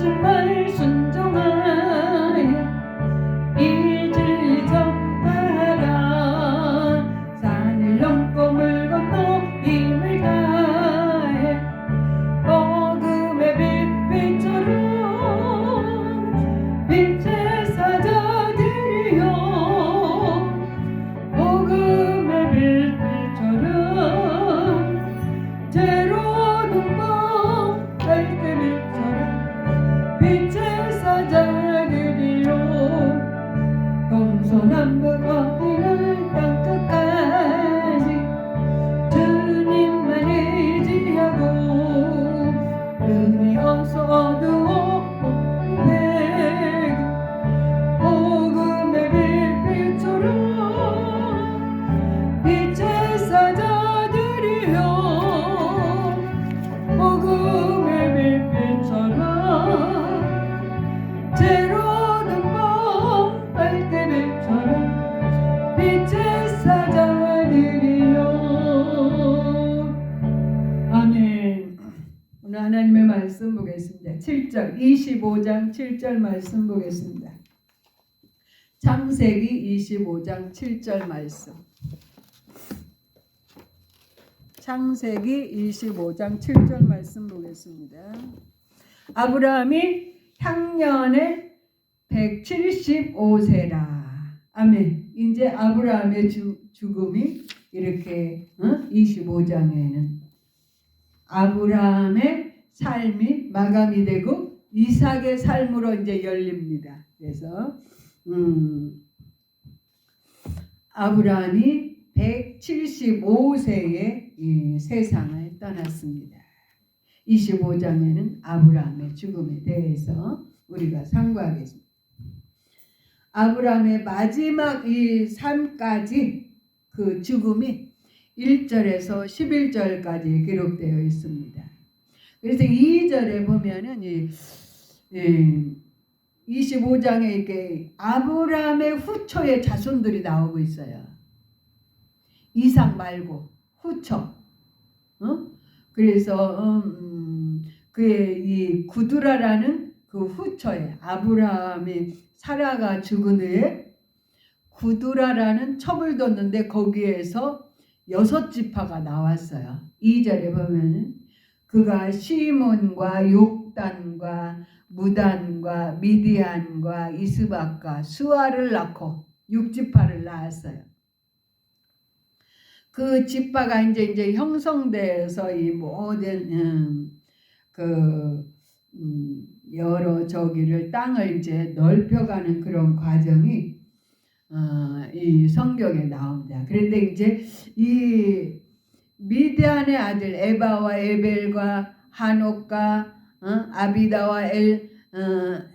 하신 말 순종하여 이질 전파라. 산을 넘고 물 건너 힘을 다해 복음의 빛빛처럼 빛의 사자들이여 복음의 빛빛처럼 때로는 밤 달빛처럼 빛의 사자들이여 동서남북 어디는 땅끝까지 주님만 의지하고 눈이 어서 어두워 배고 복음의 빛빛처럼 빛의 사자들이여 복음의 빛빛처럼 때로는 밤 달빛처럼 빛의 사자들이여. 아멘. 오늘 하나님의 말씀 보겠습니다. 7절 25장 7절 말씀 보겠습니다. 창세기 25장 7절 말씀. 창세기 25장 7절 말씀 보겠습니다. 아브라함이 향년에 175세라. 아멘. 이제 아브라함의 죽음이 이렇게 25장에는 아브라함의 삶이 마감이 되고 이삭의 삶으로 이제 열립니다. 그래서 아브라함이 175세에 이 세상을 떠났습니다. 25장에는 아브라함의 죽음에 대해서 우리가 상고하겠습니다. 아브라함의 마지막 이 삶까지 그 죽음이 1절에서 11절까지 기록되어 있습니다. 그래서 2절에 보면은 25장에 이렇게 아브라함의 후초의 자손들이 나오고 있어요. 이삭 말고 후초. 그래서 그의 이 구두라라는 그 후초에 아브라함이 사라가 죽은 후에 구두라라는 첩을 뒀는데 거기에서 6지파가 나왔어요. 2절에 보면은 그가 시몬과 욕단과 무단과 미디안과 이스박과 수아를 낳고 6지파를 낳았어요. 그 지파가 이제 형성돼서 이 모든 여러 저기를 땅을 이제 넓혀가는 그런 과정이 이 성경에 나옵니다. 그런데 이제 이 미디안의 아들 에바와 에벨과 하녹과 아비다와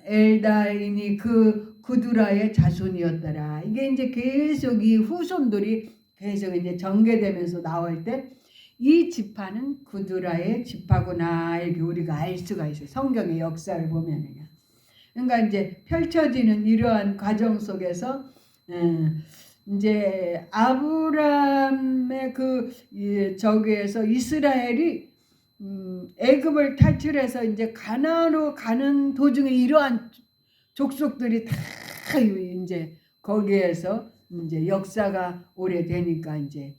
엘다인이 그 구두라의 자손이었더라. 이게 이제 계속 이 후손들이 계속 이제 전개되면서 나올 때 이 지파는 구두라의 지파구나 이렇게 우리가 알 수가 있어요. 성경의 역사를 보면은요. 그러니까 이제 펼쳐지는 이러한 과정 속에서 이제 아브라함의 저기에서 이스라엘이 애굽을 탈출해서 이제 가나안으로 가는 도중에 이러한 족속들이 다 이제 거기에서 이제 역사가 오래되니까 이제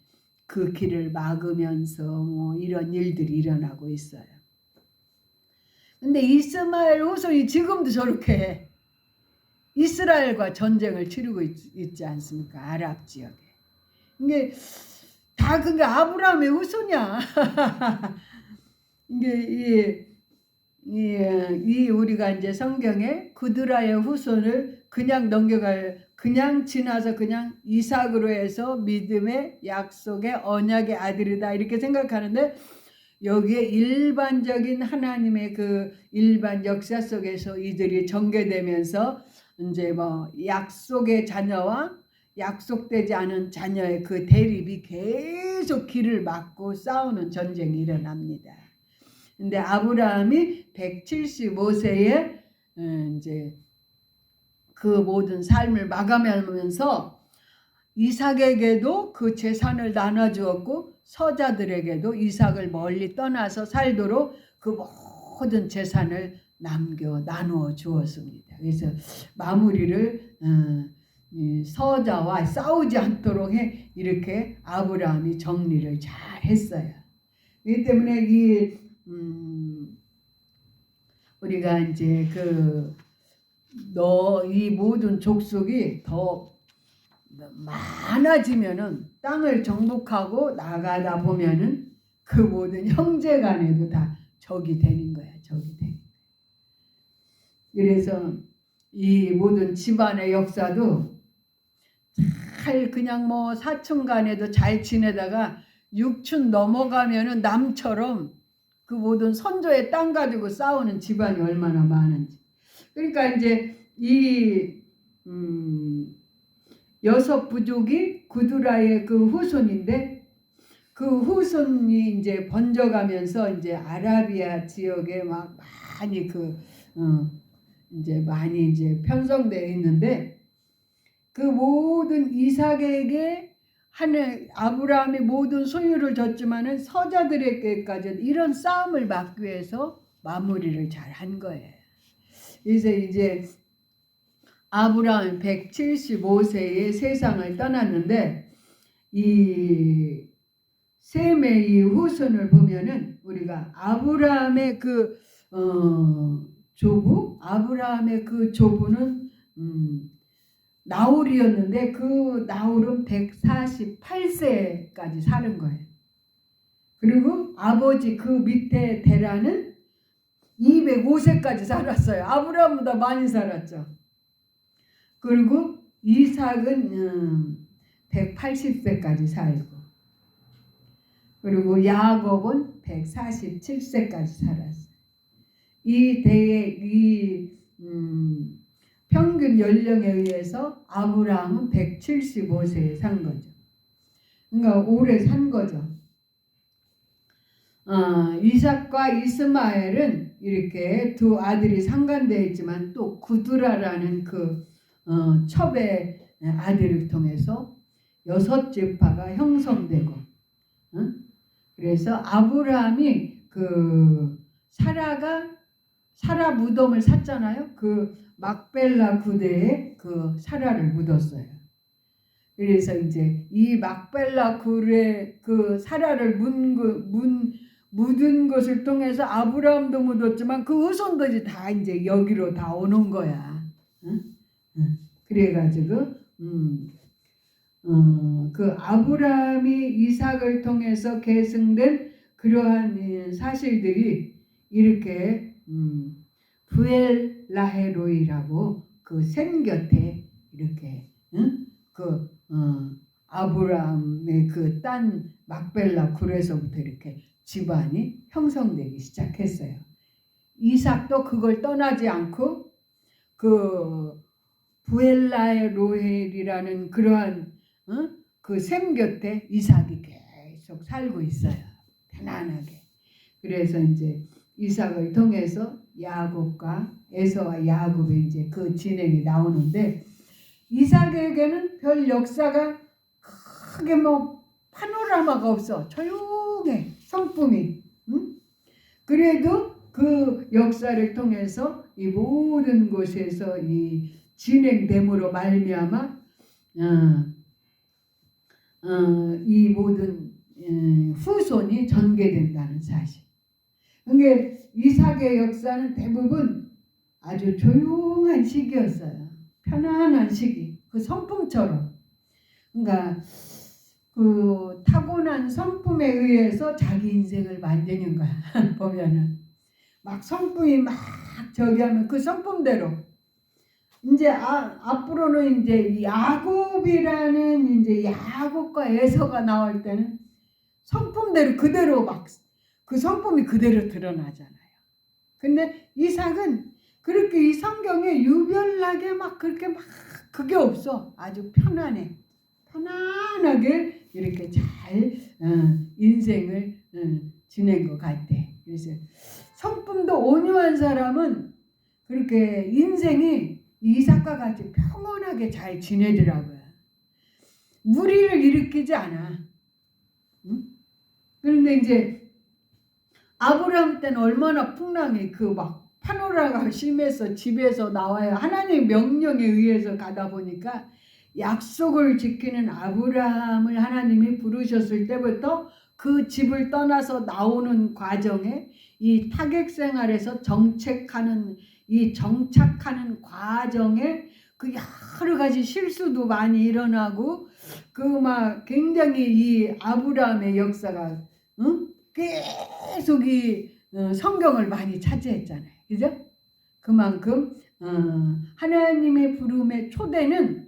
그 길을 막으면서 뭐 이런 일들이 일어나고 있어요. 근데 이스마엘 후손이 지금도 저렇게 이스라엘과 전쟁을 치르고 있지 않습니까? 아랍 지역에. 이게 다 그게 아브라함의 후손이야. 이게 이 우리가 이제 성경에 구드라의 후손을 그냥 그냥 지나서 그냥 이삭으로 해서 믿음의 약속의 언약의 아들이다 이렇게 생각하는데 여기에 일반적인 하나님의 그 일반 역사 속에서 이들이 전개되면서 이제 뭐 약속의 자녀와 약속되지 않은 자녀의 그 대립이 계속 길을 막고 싸우는 전쟁이 일어납니다. 근데 아브라함이 175세에 이제 그 모든 삶을 마감하면서 이삭에게도 그 재산을 나눠주었고 서자들에게도 이삭을 멀리 떠나서 살도록 그 모든 재산을 남겨 나누어 주었습니다. 그래서 마무리를 서자와 싸우지 않도록 이렇게 아브라함이 정리를 잘 했어요. 그렇기 때문에 우리가 이제 이 모든 족속이 더 많아지면은 땅을 정복하고 나가다 보면은 그 모든 형제 간에도 다 적이 되는 거야. 적이 돼. 그래서 이 모든 집안의 역사도 잘 그냥 뭐 사촌 간에도 잘 지내다가 육춘 넘어가면은 남처럼 그 모든 선조의 땅 가지고 싸우는 집안이 얼마나 많은지. 그러니까 이제 이 여섯 부족이 구두라의 그 후손인데 그 후손이 이제 번져가면서 이제 아라비아 지역에 막 많이 이제 편성되어 있는데 그 모든 이삭에게 아브라함이 모든 소유를 줬지만은 서자들에게까지는 이런 싸움을 막기 위해서 마무리를 잘 한 거예요. 그래서 이제 아브라함이 175세에 세상을 떠났는데 이 셈의 이 후손을 보면은 우리가 아브라함의 아브라함의 그 조부는 나홀이었는데 그 나홀은 148세까지 사는 거예요. 그리고 아버지 그 밑에 데라는 205세까지 살았어요. 아브라함보다 많이 살았죠. 그리고 이삭은 180세까지 살고, 그리고 야곱은 147세까지 살았어요. 이 대의 평균 연령에 의해서 아브라함은 175세에 산 거죠. 그러니까 오래 산 거죠. 이삭과 이스마엘은 이렇게 두 아들이 상간되어 있지만 또 구두라라는 첩의 아들을 통해서 6지파가 형성되고, 그래서 아브라함이 사라 무덤을 샀잖아요. 막벨라 구대에 사라를 묻었어요. 그래서 이제 이 막벨라 굴에 사라를 묻은 것을 통해서 아브라함도 묻었지만 그 후손들이 다 이제 여기로 다 오는 거야. 그래가지고 아브라함이 이삭을 통해서 계승된 그러한 사실들이 이렇게 부엘라헤로이라고 셈 곁에 이렇게 아브라함의 땅 막벨라 굴에서부터 이렇게 집안이 형성되기 시작했어요. 이삭도 그걸 떠나지 않고 부엘라헤로이라는 그러한 셈 곁에 이삭이 계속 살고 있어요. 편안하게. 그래서 이제 이삭을 통해서 야곱과 에서와 야곱의 이제 진행이 나오는데, 이삭에게는 별 역사가 크게 파노라마가 없어. 조용해. 성품이. 그래도 그 역사를 통해서 이 모든 곳에서 이 진행됨으로 말미암아 이 모든 후손이 전개된다는 사실. 그러니까 이삭의 역사는 대부분 아주 조용한 시기였어요. 편안한 시기. 성품처럼. 그러니까 타고난 성품에 의해서 자기 인생을 만드는 거야. 보면은 막 성품이 막 하면 그 성품대로 이제 앞으로는 이제 야곱이라는 이제 야곱과 에서가 나올 때는 성품대로 그대로 그 성품이 그대로 드러나잖아요. 근데 이삭은 그렇게 이 성경에 유별나게 그렇게 그게 없어. 아주 편안하게 이렇게 잘 인생을 지낸 것 같아. 그래서 성품도 온유한 사람은 그렇게 인생이 이삭과 같이 평온하게 잘 지내더라고요. 무리를 일으키지 않아. 그런데 이제 아브라함 때는 얼마나 풍랑이 파노라가 심해서 집에서 나와야 하나님 명령에 의해서 가다 보니까 약속을 지키는 아브라함을 하나님이 부르셨을 때부터 그 집을 떠나서 나오는 과정에 이 타객 생활에서 이 정착하는 과정에 그 여러 가지 실수도 많이 일어나고 그 막 굉장히 이 아브라함의 역사가 계속 이 성경을 많이 차지했잖아요. 그죠? 그만큼 하나님의 부름의 초대는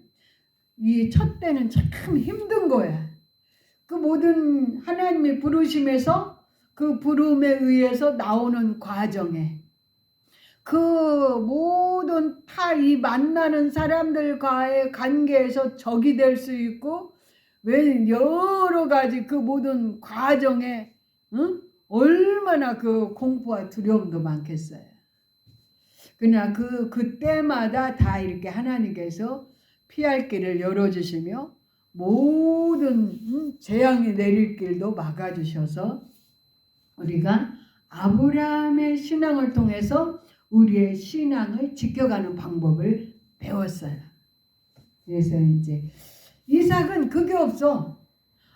이 첫 때는 참 힘든 거야. 그 모든 하나님의 부르심에서 그 부름에 의해서 나오는 과정에 그 모든 다 이 만나는 사람들과의 관계에서 적이 될 수 있고 왜 여러 가지 그 모든 과정에 얼마나 그 공포와 두려움도 많겠어요. 그냥 그때마다 다 이렇게 하나님께서 피할 길을 열어주시며 모든 재앙이 내릴 길도 막아주셔서 우리가 아브라함의 신앙을 통해서 우리의 신앙을 지켜가는 방법을 배웠어요. 그래서 이제 이삭은 그게 없어.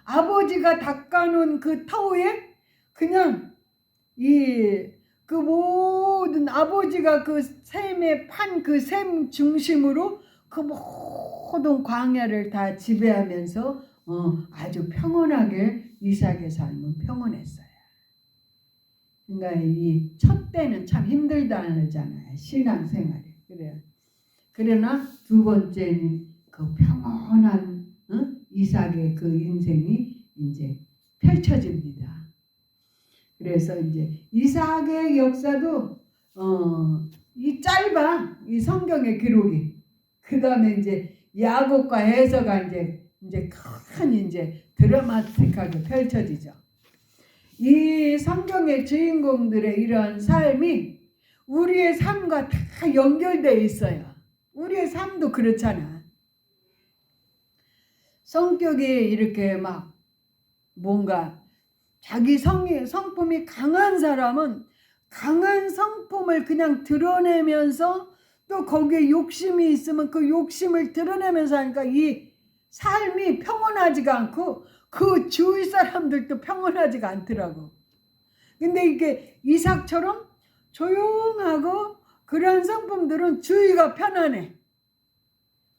아버지가 닦아놓은 그 터우에 그냥 그 모든 아버지가 그 샘에 판 그 샘 중심으로 그 모든 광야를 다 지배하면서 아주 평온하게 이삭의 삶은 평온했어요. 그러니까 이 첫 때는 참 힘들다잖아요. 신앙생활이. 그래요. 그러나 두 번째는 그 평온한 이삭의 그 인생이 이제 펼쳐집니다. 그래서 이제 이삭의 역사도 이 짧아. 이 성경의 기록이. 그다음에 이제 야곱과 에서가 이제 큰 이제 드라마틱하게 펼쳐지죠. 이 성경의 주인공들의 이런 삶이 우리의 삶과 다 연결되어 있어요. 우리의 삶도 그렇잖아. 성격이 이렇게 막 뭔가 자기 성품이 강한 사람은 강한 성품을 그냥 드러내면서 또 거기에 욕심이 있으면 그 욕심을 드러내면서 하니까 이 삶이 평온하지가 않고 그 주위 사람들도 평온하지가 않더라고. 근데 이게 이삭처럼 조용하고 그런 성품들은 주위가 편안해.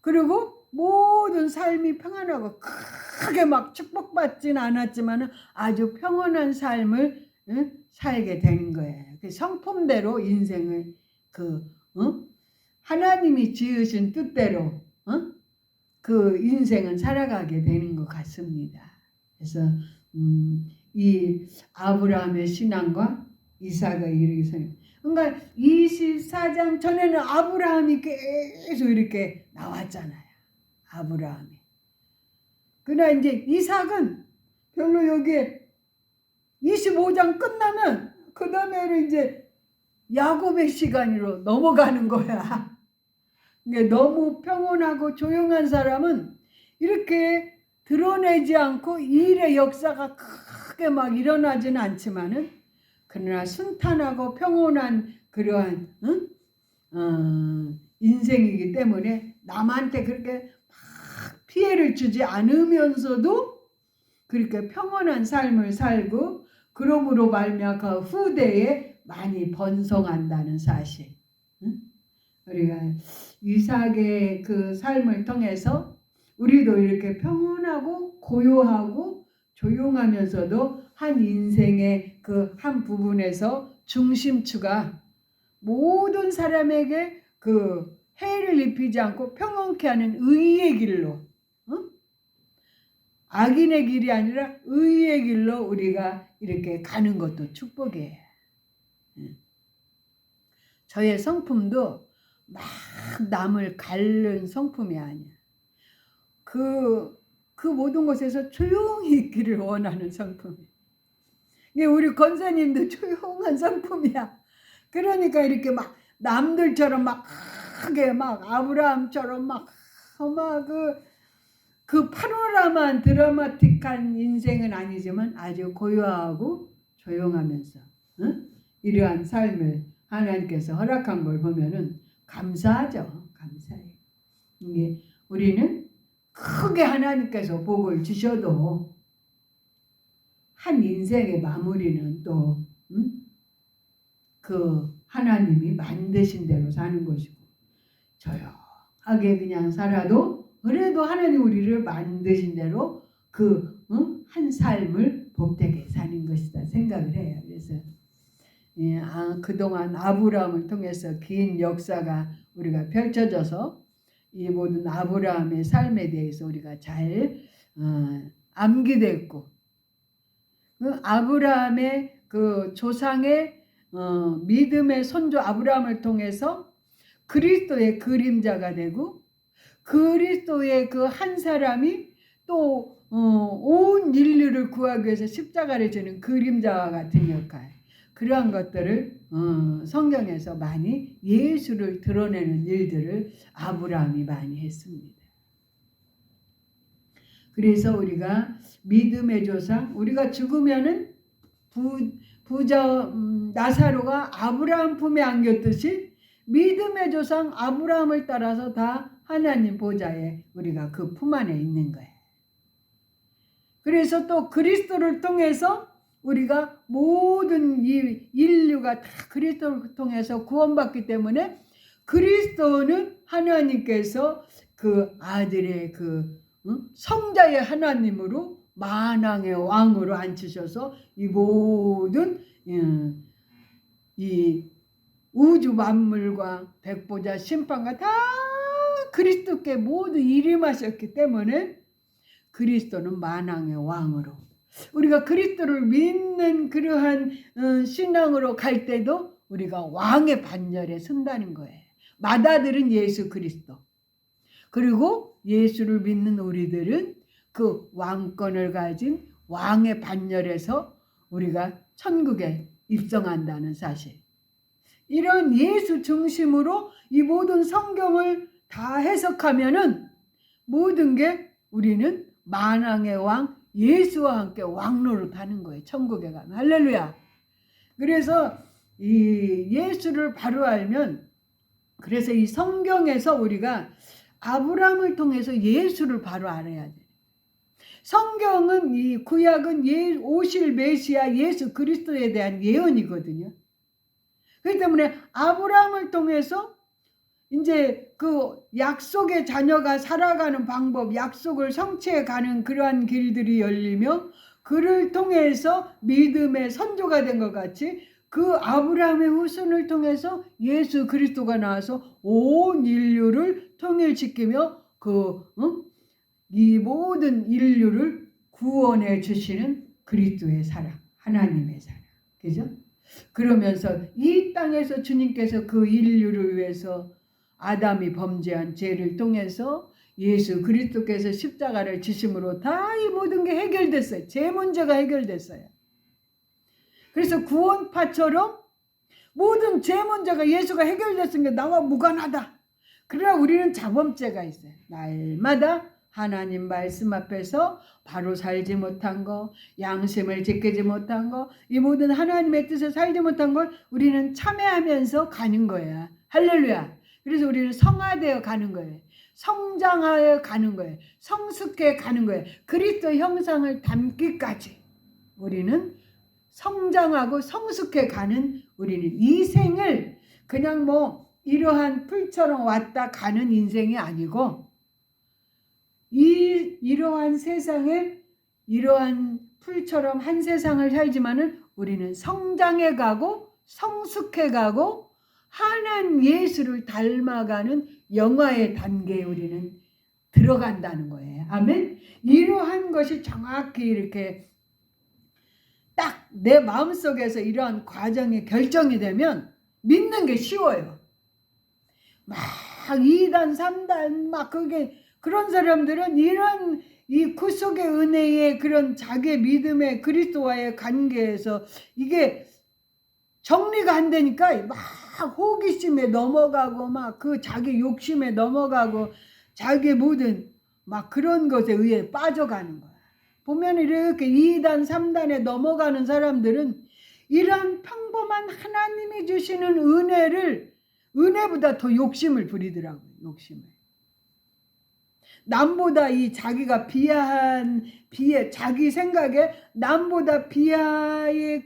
그리고 모든 삶이 평안하고 크게 막 축복받지는 않았지만 아주 평온한 삶을 살게 되는 거예요. 그 성품대로 인생을 하나님이 지으신 뜻대로 그 인생은 살아가게 되는 것 같습니다. 그래서 이 아브라함의 신앙과 이삭의 이르기서 그러니까 24장 전에는 아브라함이 계속 이렇게 나왔잖아요. 아브라함이. 그러나 이제 이삭은 별로 여기에 25장 끝나면 그 다음에는 이제 야곱의 시간으로 넘어가는 거야. 그러니까 너무 평온하고 조용한 사람은 이렇게 드러내지 않고 일의 역사가 크게 막 일어나지는 않지만은 그러나 순탄하고 평온한 그러한 인생이기 때문에 남한테 그렇게 막 피해를 주지 않으면서도 그렇게 평온한 삶을 살고 그러므로 말미암아 그 후대에 많이 번성한다는 사실. 우리가 이삭의 그 삶을 통해서 우리도 이렇게 평온하고 고요하고 조용하면서도 한 인생의 그 한 부분에서 중심추가 모든 사람에게 그 해를 입히지 않고 평온케 하는 의의 길로, 악인의 길이 아니라 의의 길로 우리가 이렇게 가는 것도 축복이에요. 저의 성품도 막 남을 가른 성품이 아니야. 그 모든 곳에서 조용히 있기를 원하는 성품이야. 우리 권사님도 조용한 성품이야. 그러니까 이렇게 막 남들처럼 막 크게 막 아브라함처럼 그 파노라마한 드라마틱한 인생은 아니지만 아주 고요하고 조용하면서 이러한 삶을 하나님께서 허락한 걸 보면은 감사하죠. 감사해요. 이게 우리는 크게 하나님께서 복을 주셔도 한 인생의 마무리는 또 그 하나님이 만드신 대로 사는 것이고, 조용하게 그냥 살아도 그래도 하나님 우리를 만드신 대로 그 한 삶을 복되게 사는 것이다 생각을 해요. 그래서 그동안 아브라함을 통해서 긴 역사가 우리가 펼쳐져서 이 모든 아브라함의 삶에 대해서 우리가 잘 암기됐고, 그 아브라함의 그 조상의 믿음의 선조 아브라함을 통해서 그리스도의 그림자가 되고, 그리스도의 그 한 사람이 또 온 인류를 구하기 위해서 십자가를 지는 그림자와 같은 역할, 그러한 것들을 성경에서 많이 예수를 드러내는 일들을 아브라함이 많이 했습니다. 그래서 우리가 믿음의 조상, 우리가 죽으면은 부자 나사로가 아브라함 품에 안겼듯이 믿음의 조상 아브라함을 따라서 다 하나님 보좌에 우리가 그 품 안에 있는 거예요. 그래서 또 그리스도를 통해서 우리가 모든 이 인류가 다 그리스도를 통해서 구원받기 때문에 그리스도는 하나님께서 그 아들의 그 성자의 하나님으로 만왕의 왕으로 앉히셔서 이 모든 이 우주 만물과 백보자 심판과 다 그리스도께 모두 일임하셨기 때문에 그리스도는 만왕의 왕으로, 우리가 그리스도를 믿는 그러한 신앙으로 갈 때도 우리가 왕의 반열에 선다는 거예요. 맏아들은 예수 그리스도, 그리고 예수를 믿는 우리들은 그 왕권을 가진 왕의 반열에서 우리가 천국에 입성한다는 사실, 이런 예수 중심으로 이 모든 성경을 다 해석하면은 모든 게 우리는 만왕의 왕 예수와 함께 왕노릇 하는 거예요. 천국에 가면. 할렐루야. 그래서 이 예수를 바로 알면, 그래서 이 성경에서 우리가 아브라함을 통해서 예수를 바로 알아야 돼. 성경은 이 구약은 오실 메시아 예수 그리스도에 대한 예언이거든요. 그렇기 때문에 아브라함을 통해서 이제 그 약속의 자녀가 살아가는 방법, 약속을 성취해 가는 그러한 길들이 열리며, 그를 통해서 믿음의 선조가 된 것 같이 그 아브라함의 후손을 통해서 예수 그리스도가 나와서 온 인류를 통일시키며 이 모든 인류를 구원해 주시는 그리스도의 사랑, 하나님의 사랑, 그죠? 그러면서 이 땅에서 주님께서 그 인류를 위해서 아담이 범죄한 죄를 통해서 예수 그리스도께서 십자가를 지심으로 다 이 모든 게 해결됐어요. 죄 문제가 해결됐어요. 그래서 구원파처럼 모든 죄 문제가 예수가 해결됐으니까 나와 무관하다. 그러나 우리는 자범죄가 있어요. 날마다 하나님 말씀 앞에서 바로 살지 못한 거, 양심을 지키지 못한 거, 이 모든 하나님의 뜻에 살지 못한 걸 우리는 참회하면서 가는 거야. 할렐루야. 그래서 우리는 성화되어 가는 거예요. 성장하여 가는 거예요. 성숙해 가는 거예요. 그리스도 형상을 담기까지 우리는 성장하고 성숙해 가는, 우리는 이 생을 그냥 뭐 이러한 풀처럼 왔다 가는 인생이 아니고, 이러한 세상에 이러한 풀처럼 한 세상을 살지만은 우리는 성장해 가고 성숙해 가고 하나님 예수를 닮아가는 영화의 단계에 우리는 들어간다는 거예요. 아멘. 이러한 것이 정확히 이렇게 딱 내 마음속에서 이러한 과정이 결정이 되면 믿는 게 쉬워요. 막 2단 3단 막 그게 그런 사람들은 이런 이 구속의 은혜의 그런 자기의 믿음의 그리스도와의 관계에서 이게 정리가 안 되니까 막 호기심에 넘어가고 막 그 자기 욕심에 넘어가고 자기의 모든 막 그런 것에 의해 빠져가는 거야. 보면 이렇게 2단 3단에 넘어가는 사람들은 이런 평범한 하나님이 주시는 은혜보다 더 욕심을 부리더라고요. 욕심을. 남보다 이 자기가 자기 생각에 남보다 비하의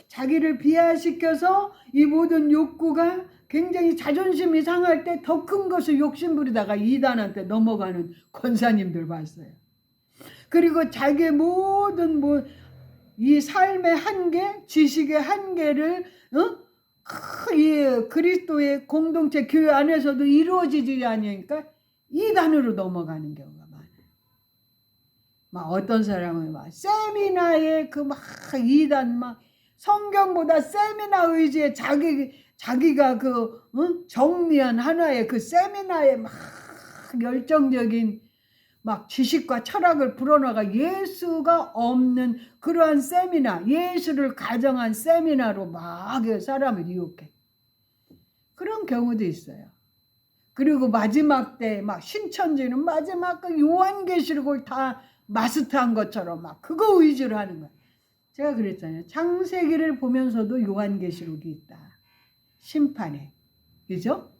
자기를 비하시켜서 이 모든 욕구가 굉장히 자존심이 상할 때 더 큰 것을 욕심 부리다가 이단한테 넘어가는 권사님들 봤어요. 그리고 자기의 모든 이 삶의 한계, 지식의 한계를 이 그리스도의 공동체 교회 안에서도 이루어지지 않으니까 이단으로 넘어가는 경우가 많아요. 막 어떤 사람은 막 세미나에 이단 성경보다 세미나 의지에 자기가 정리한 하나의 세미나에 열정적인 지식과 철학을 불어넣어가 예수가 없는 그러한 세미나, 예수를 가정한 세미나로 사람을 유혹해. 그런 경우도 있어요. 그리고 마지막 때 신천지는 마지막 요한계시록을 다 마스터한 것처럼 그거 위주로 하는 거야. 제가 그랬잖아요. 창세기를 보면서도 요한계시록이 있다. 심판에. 그죠?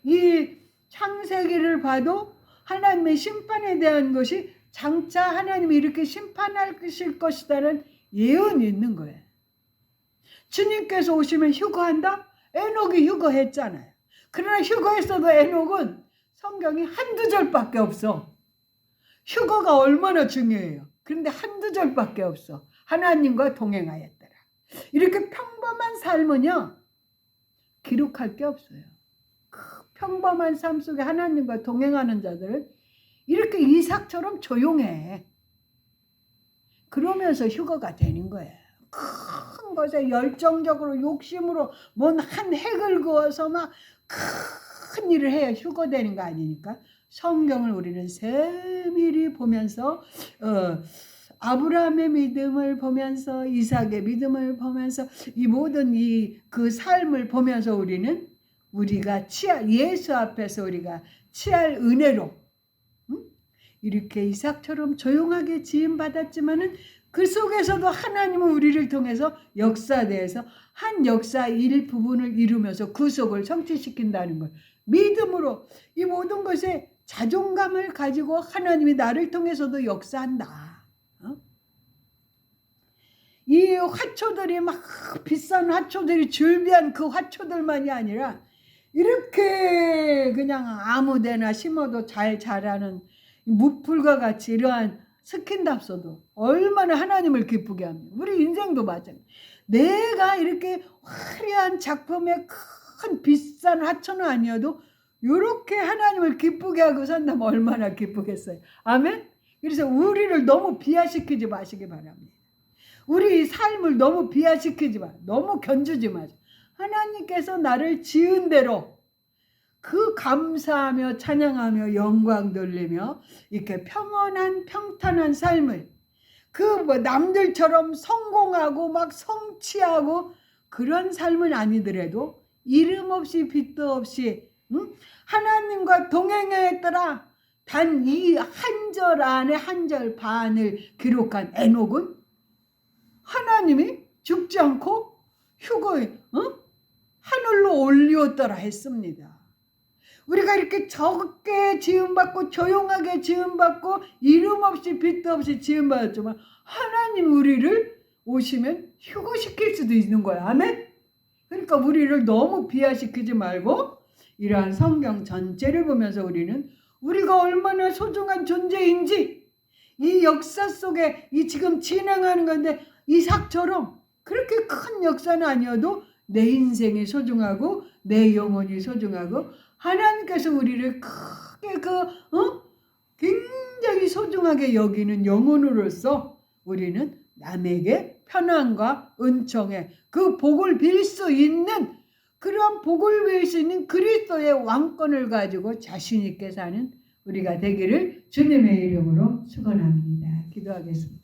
이 창세기를 봐도 하나님의 심판에 대한 것이 장차 하나님이 이렇게 심판하실 것이다는 예언이 있는 거예요. 주님께서 오시면 휴거한다? 에녹이 휴거했잖아요. 그러나 휴거했어도 에녹은 성경이 한두 절밖에 없어. 휴거가 얼마나 중요해요. 그런데 한두 절밖에 없어. 하나님과 동행하였더라. 이렇게 평범한 삶은요, 기록할 게 없어요. 평범한 삶 속에 하나님과 동행하는 자들은 이렇게 이삭처럼 조용해. 그러면서 휴거가 되는 거예요. 큰 것에 열정적으로 욕심으로 한 핵을 그어서 큰 일을 해야 휴거되는 거 아니니까 성경을 우리는 세밀히 보면서 아브라함의 믿음을 보면서 이삭의 믿음을 보면서 이 모든 그 삶을 보면서 우리가 예수 앞에서 우리가 취할 은혜로 이렇게 이삭처럼 조용하게 지음받았지만은 그 속에서도 하나님은 우리를 통해서 역사대에서 한 역사 일부분을 이루면서 구속을 성취시킨다는 걸 믿음으로 이 모든 것에 자존감을 가지고 하나님이 나를 통해서도 역사한다. 이 화초들이 비싼 화초들이 줄비한 그 화초들만이 아니라 이렇게 그냥 아무데나 심어도 잘 자라는 무풀과 같이 이러한 스킨답소도 얼마나 하나님을 기쁘게 합니다. 우리 인생도 마찬가지. 내가 이렇게 화려한 작품의 큰 비싼 화초는 아니어도 이렇게 하나님을 기쁘게 하고 산다면 얼마나 기쁘겠어요. 아멘? 그래서 우리를 너무 비하시키지 마시기 바랍니다. 우리 삶을 너무 비하시키지 마. 너무 견주지 마세요. 하나님께서 나를 지은 대로 감사하며 찬양하며 영광 돌리며 이렇게 평온한 평탄한 삶을 남들처럼 성공하고 성취하고 그런 삶은 아니더라도 이름 없이 빚도 없이 하나님과 동행했더라. 단 이 한 절 안에 한 절 반을 기록한 에녹은 하나님이 죽지 않고 휴거에 하늘로 올리었더라 했습니다. 우리가 이렇게 적게 지음받고 조용하게 지음받고 이름 없이 빚도 없이 지음받았지만 하나님 우리를 오시면 휴거시킬 수도 있는 거야. 아멘? 그러니까 우리를 너무 비하시키지 말고 이러한 성경 전체를 보면서 우리가 얼마나 소중한 존재인지 이 역사 속에 이 지금 진행하는 건데 이삭처럼 그렇게 큰 역사는 아니어도 내 인생이 소중하고 내 영혼이 소중하고 하나님께서 우리를 크게 굉장히 소중하게 여기는 영혼으로서 우리는 남에게 편안과 은총의 그 복을 빌 수 있는 그런 복을 빌 수 있는 그리스도의 왕권을 가지고 자신 있게 사는 우리가 되기를 주님의 이름으로 축원합니다. 기도하겠습니다.